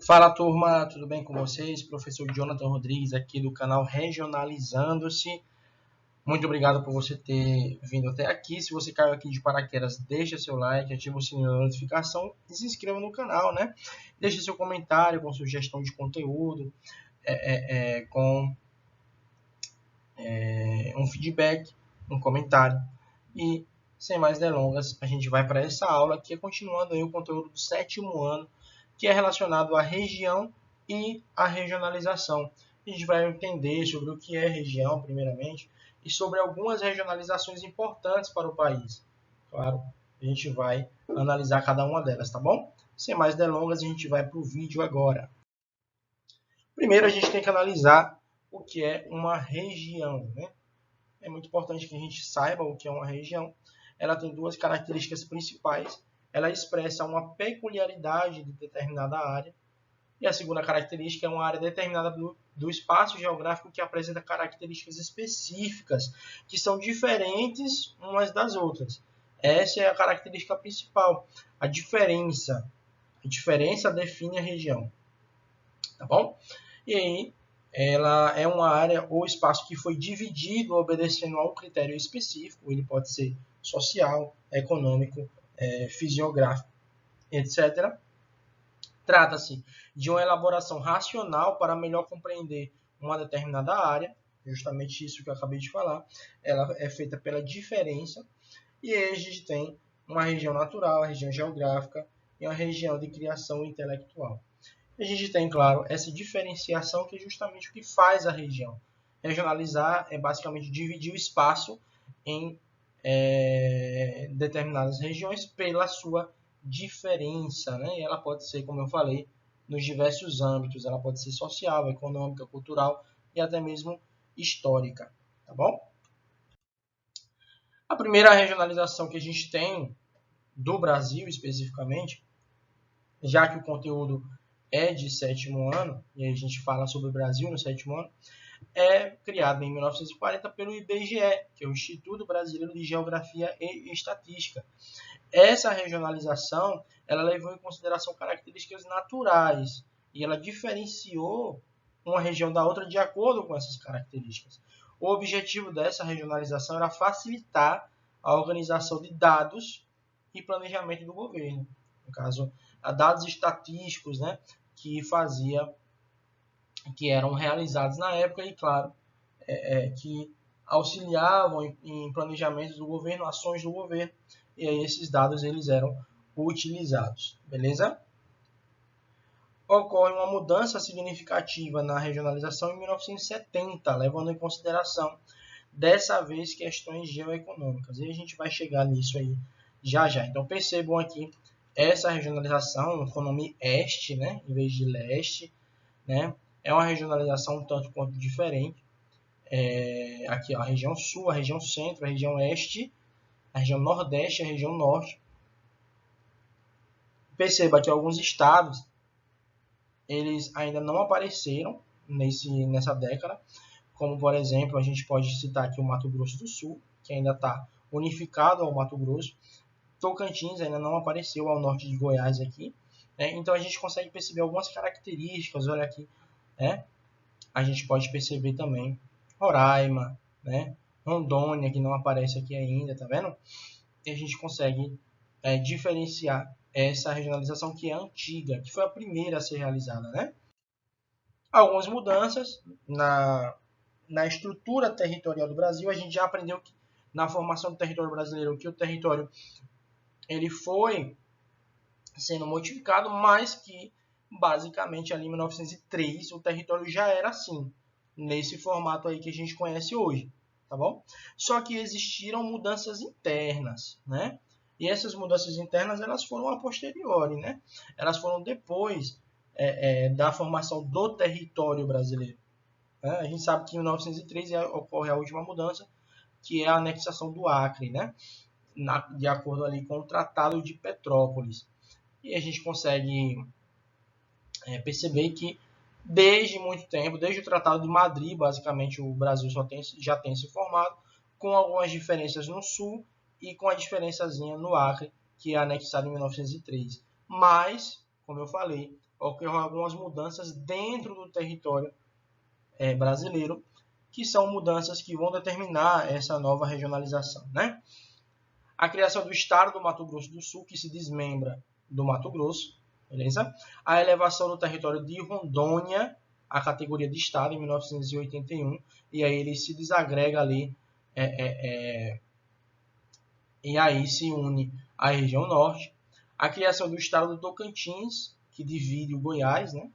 Fala turma, tudo bem com vocês? Professor Jonathan Rodrigues aqui do canal Regionalizando-se. Muito obrigado por você ter vindo até aqui. Se você caiu aqui de paraquedas, deixa seu like, ativa o sininho da notificação e se inscreva no canal, né? Deixe seu comentário com sugestão de conteúdo, com um feedback, um comentário. E sem mais delongas, a gente vai para essa aula que é continuando aí o conteúdo do 7º ano, que é relacionado à região e à regionalização. A gente vai entender sobre o que é região, primeiramente, e sobre algumas regionalizações importantes para o país. Claro, a gente vai analisar cada uma delas, tá bom? Sem mais delongas, a gente vai para o vídeo agora. Primeiro, a gente tem que analisar o que é uma região, né? É muito importante que a gente saiba o que é uma região. Ela tem duas características principais. Ela expressa uma peculiaridade de determinada área. E a segunda característica é uma área determinada do espaço geográfico que apresenta características específicas, que são diferentes umas das outras. Essa é a característica principal. A diferença. A diferença define a região. Tá bom? E aí, ela é uma área ou espaço que foi dividido obedecendo a um critério específico. Ele pode ser social, econômico, fisiográfico, etc. Trata-se de uma elaboração racional para melhor compreender uma determinada área, justamente isso que eu acabei de falar. Ela é feita pela diferença, e aí a gente tem uma região natural, a região geográfica e uma região de criação intelectual. A gente tem, claro, essa diferenciação que é justamente o que faz a região. Regionalizar é basicamente dividir o espaço em determinadas regiões pela sua diferença, né? E ela pode ser, como eu falei, nos diversos âmbitos. Ela pode ser social, econômica, cultural e até mesmo histórica, tá bom? A primeira regionalização que a gente tem do Brasil especificamente, já que o conteúdo é de 7º ano, e aí a gente fala sobre o Brasil no 7º ano, é criado em 1940 pelo IBGE, que é o Instituto Brasileiro de Geografia e Estatística. Essa regionalização, ela levou em consideração características naturais e ela diferenciou uma região da outra de acordo com essas características. O objetivo dessa regionalização era facilitar a organização de dados e planejamento do governo. No caso, dados estatísticos, né, que eram realizados na época e, claro, que auxiliavam em planejamentos do governo, ações do governo, e aí esses dados eles eram utilizados, beleza? Ocorre uma mudança significativa na regionalização em 1970, levando em consideração, dessa vez, questões geoeconômicas. E a gente vai chegar nisso aí já já. Então percebam aqui essa regionalização com o nome Este, né, em vez de Leste, né? É uma regionalização um tanto quanto diferente. Aqui ó, a região sul, a região centro, a região oeste, a região nordeste, a região norte. Perceba que alguns estados eles ainda não apareceram nessa década, como por exemplo a gente pode citar aqui o Mato Grosso do Sul, que ainda está unificado ao Mato Grosso. Tocantins ainda não apareceu ao norte de Goiás aqui, né? Então a gente consegue perceber algumas características. Olha aqui, né? A gente pode perceber também Roraima, né? Rondônia, que não aparece aqui ainda, tá vendo? E a gente consegue diferenciar essa regionalização que é antiga, que foi a primeira a ser realizada, né? Algumas mudanças na estrutura territorial do Brasil. A gente já aprendeu que na formação do território brasileiro que o território ele foi sendo modificado, mas que basicamente ali em 1903 o território já era assim, nesse formato aí que a gente conhece hoje, tá bom? Só que existiram mudanças internas, né? E essas mudanças internas elas foram a posteriori, né? Elas foram depois da formação do território brasileiro. Né? A gente sabe que em 1903 ocorre a última mudança, que é a anexação do Acre, né? De acordo ali com o Tratado de Petrópolis. E a gente consegue perceber que desde muito tempo, desde o Tratado de Madrid, basicamente o Brasil já tem se formado, com algumas diferenças no sul e com a diferençazinha no Acre, que é anexado em 1903. Mas, como eu falei, ocorreram algumas mudanças dentro do território brasileiro, que são mudanças que vão determinar essa nova regionalização, né? A criação do estado do Mato Grosso do Sul, que se desmembra do Mato Grosso, beleza? A elevação do território de Rondônia à categoria de estado em 1981, e aí ele se desagrega ali e aí se une à região norte. A criação do estado do Tocantins, que divide o Goiás, né?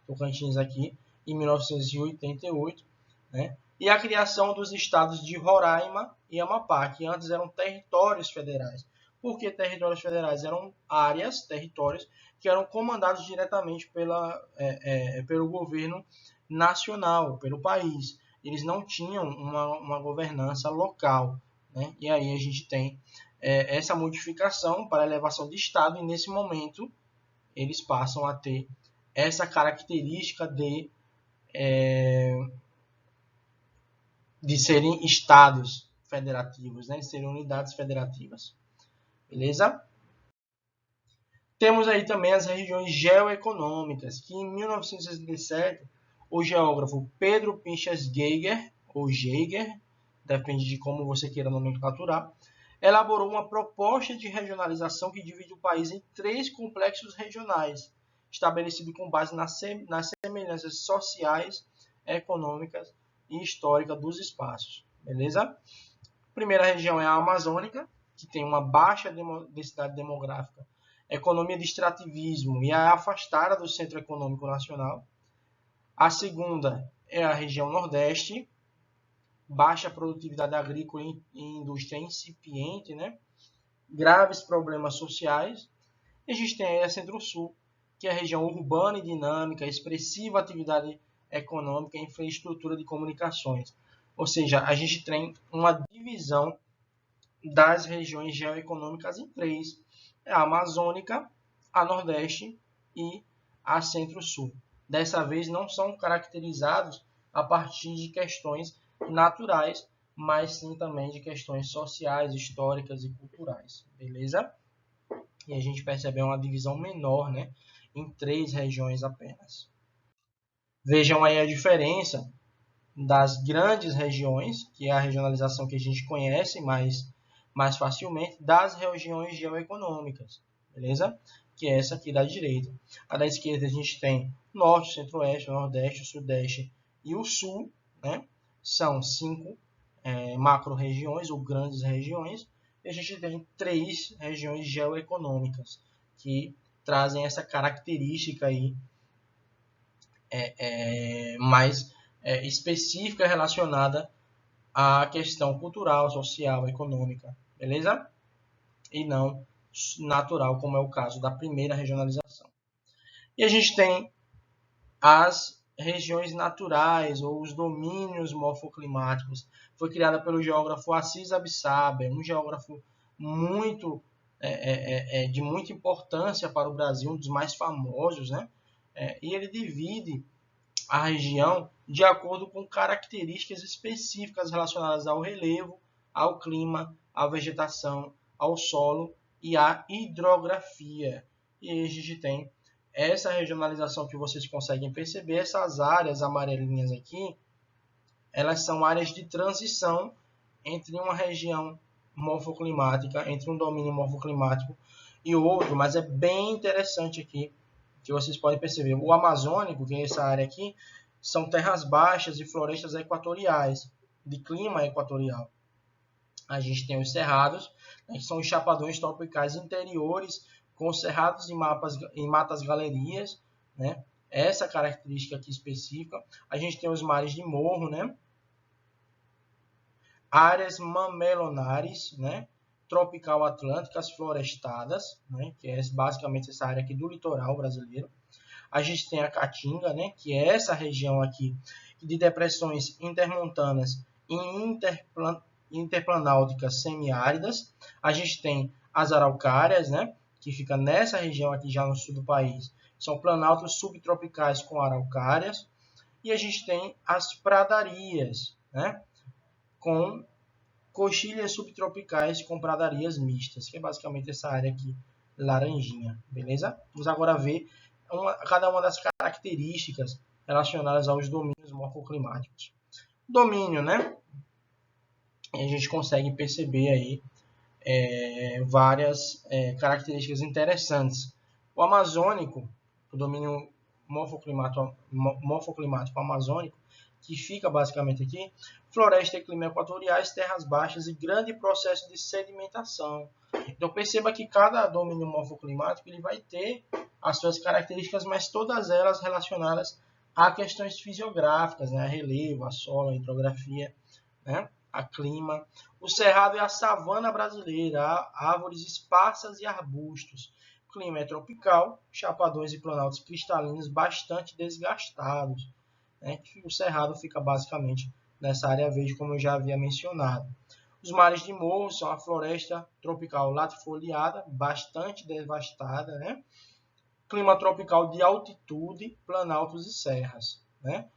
Tocantins aqui, em 1988, né? E a criação dos estados de Roraima e Amapá, que antes eram territórios federais. Por que territórios federais? Eram áreas, territórios, que eram comandados diretamente pelo governo nacional, pelo país. Eles não tinham uma governança local, né? E aí a gente tem essa modificação para a elevação de estado, e nesse momento eles passam a ter essa característica de serem estados federativos, né? De serem unidades federativas. Beleza? Temos aí também as regiões geoeconômicas, que em 1967 o geógrafo Pedro Pinchas Geiger, ou Geiger, depende de como você queira nomenclaturar, elaborou uma proposta de regionalização que divide o país em 3 complexos regionais, estabelecido com base nas semelhanças sociais, econômicas e históricas dos espaços. Beleza? A primeira região é a amazônica, que tem uma baixa densidade demográfica, economia de extrativismo e é afastada do centro econômico nacional. A segunda é a região nordeste, baixa produtividade agrícola e indústria incipiente, né? Graves problemas sociais. E a gente tem aí a Centro-Sul, que é a região urbana e dinâmica, expressiva atividade econômica e infraestrutura de comunicações. Ou seja, a gente tem uma divisão das regiões geoeconômicas em 3. A amazônica, a nordeste e a centro-sul. Dessa vez não são caracterizados a partir de questões naturais, mas sim também de questões sociais, históricas e culturais. Beleza? E a gente percebe uma divisão menor, né, em 3 regiões apenas. Vejam aí a diferença das grandes regiões, que é a regionalização que a gente conhece mais facilmente, das regiões geoeconômicas, beleza? Que é essa aqui da direita. A da esquerda a gente tem norte, centro-oeste, nordeste, sudeste e o sul, né? São 5 macro-regiões ou grandes regiões, e a gente tem 3 regiões geoeconômicas que trazem essa característica aí mais específica relacionada à questão cultural, social, econômica, beleza? E não natural, como é o caso da primeira regionalização. E a gente tem as regiões naturais ou os domínios morfoclimáticos. Foi criada pelo geógrafo Assis Absaber, um geógrafo de muita importância para o Brasil, um dos mais famosos, né? E ele divide a região de acordo com características específicas relacionadas ao relevo, ao clima, à vegetação, ao solo e à hidrografia. E aí a gente tem essa regionalização que vocês conseguem perceber. Essas áreas amarelinhas aqui, elas são áreas de transição entre uma região morfoclimática, entre um domínio morfoclimático e outro, mas é bem interessante aqui que vocês podem perceber. O amazônico, que é essa área aqui, são terras baixas e florestas equatoriais, de clima equatorial. A gente tem os cerrados, né, que são os chapadões tropicais interiores, com cerrados e matas galerias, né? Essa característica aqui específica. A gente tem os mares de morro, né? Áreas mamelonares, né? Tropical atlânticas florestadas, né? Que é basicamente essa área aqui do litoral brasileiro. A gente tem a Caatinga, né? Que é essa região aqui de depressões intermontanas e interplanáuticas semiáridas. A gente tem as araucárias, né? Que fica nessa região aqui já no sul do país. São planaltos subtropicais com araucárias. E a gente tem as pradarias, né? Com coxilhas subtropicais com pradarias mistas, que é basicamente essa área aqui, laranjinha, beleza? Vamos agora ver cada uma das características relacionadas aos domínios morfoclimáticos. Domínio, né? E a gente consegue perceber aí várias características interessantes. O amazônico, o domínio morfoclimático amazônico, que fica basicamente aqui, floresta e clima equatoriais, terras baixas e grande processo de sedimentação. Então perceba que cada domínio morfoclimático ele vai ter as suas características, mas todas elas relacionadas a questões fisiográficas, né? A relevo, a solo, a hidrografia, né? A clima. O cerrado é a savana brasileira, árvores esparsas e arbustos. O clima é tropical, chapadões e planaltos cristalinos bastante desgastados. Né? O cerrado fica basicamente nessa área verde, como eu já havia mencionado. Os mares de morro são a floresta tropical latifoliada, bastante devastada, né? Clima tropical de altitude, planaltos e serras, né?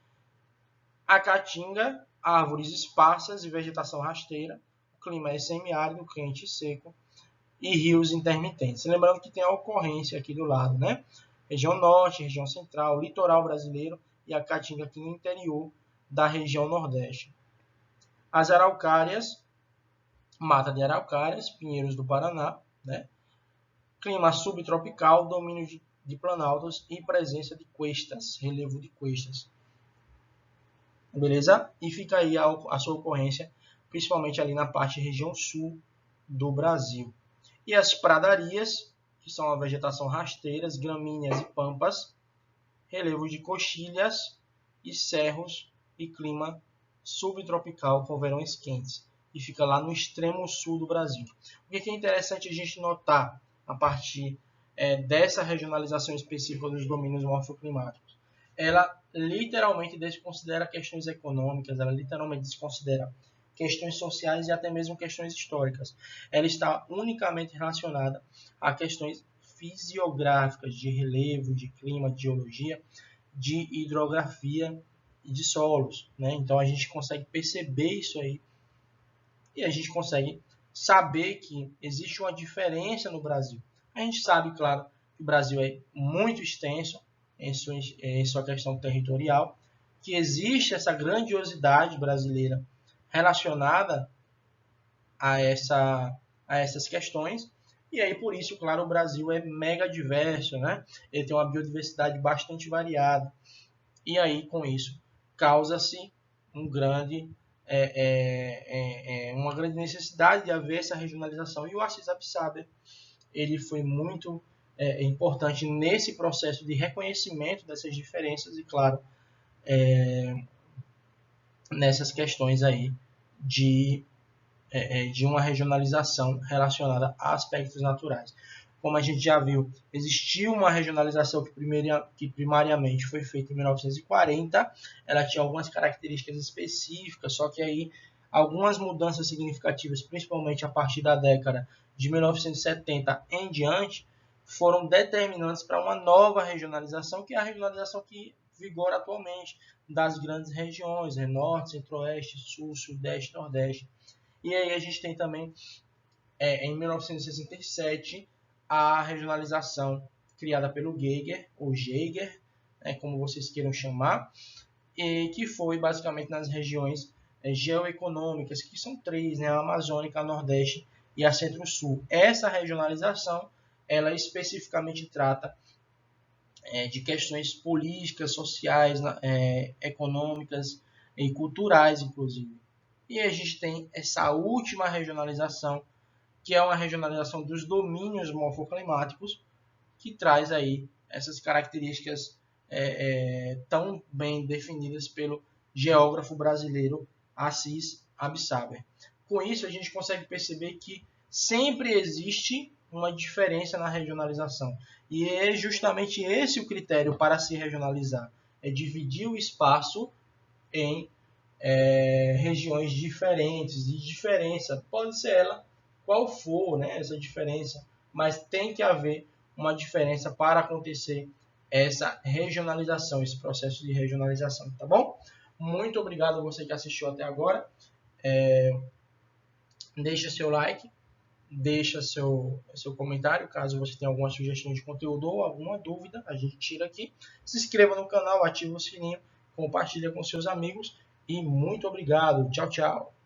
A caatinga, árvores esparsas e vegetação rasteira. O clima é semiárido, quente e seco. E rios intermitentes. Lembrando que tem a ocorrência aqui do lado, né? Região norte, região central, litoral brasileiro e a caatinga aqui no interior da região nordeste. As araucárias, mata de araucárias, pinheiros do Paraná, né? Clima subtropical, domínio de planaltos e presença de cuestas, relevo de cuestas. Beleza? E fica aí a sua ocorrência, principalmente ali na parte região sul do Brasil. E as pradarias, que são a vegetação rasteiras, gramíneas e pampas, relevo de coxilhas e cerros e clima subtropical com verões quentes. E fica lá no extremo sul do Brasil. O que é interessante a gente notar a partir dessa regionalização específica dos domínios morfoclimáticos? Ela literalmente desconsidera questões econômicas, ela literalmente desconsidera questões sociais e até mesmo questões históricas. Ela está unicamente relacionada a questões fisiográficas, de relevo, de clima, de geologia, de hidrografia e de solos, né? Então a gente consegue perceber isso aí e a gente consegue saber que existe uma diferença no Brasil. A gente sabe, claro, que o Brasil é muito extenso em sua questão territorial, que existe essa grandiosidade brasileira relacionada a essas questões, e aí por isso, claro, o Brasil é mega diverso, né? Ele tem uma biodiversidade bastante variada, e aí com isso causa-se uma grande necessidade de haver essa regionalização, e o Assis Absaber ele foi muito importante nesse processo de reconhecimento dessas diferenças e, claro, nessas questões aí de uma regionalização relacionada a aspectos naturais. Como a gente já viu, existiu uma regionalização que primariamente foi feita em 1940, ela tinha algumas características específicas, só que aí algumas mudanças significativas, principalmente a partir da década de 1970 em diante, foram determinantes para uma nova regionalização, que é a regionalização que vigora atualmente, das grandes regiões, Norte, Centro-Oeste, Sul, Sudeste, Nordeste. E aí a gente tem também, em 1967, a regionalização criada pelo Geiger, ou Jaeger, como vocês queiram chamar, e que foi basicamente nas regiões geoeconômicas, que são três, né? A Amazônica, a Nordeste e a Centro-Sul. Essa regionalização, ela especificamente trata de questões políticas, sociais, econômicas e culturais, inclusive. E a gente tem essa última regionalização, que é uma regionalização dos domínios morfoclimáticos, que traz aí essas características tão bem definidas pelo geógrafo brasileiro Assis Absaber. Com isso, a gente consegue perceber que sempre existe uma diferença na regionalização. E é justamente esse o critério para se regionalizar. É dividir o espaço em regiões diferentes. E diferença, pode ser ela qual for, né, essa diferença, mas tem que haver uma diferença para acontecer essa regionalização, esse processo de regionalização, tá bom? Muito obrigado a você que assistiu até agora. Deixa seu like, deixa seu comentário, caso você tenha alguma sugestão de conteúdo ou alguma dúvida, a gente tira aqui. Se inscreva no canal, ative o sininho, compartilha com seus amigos e muito obrigado. Tchau, tchau.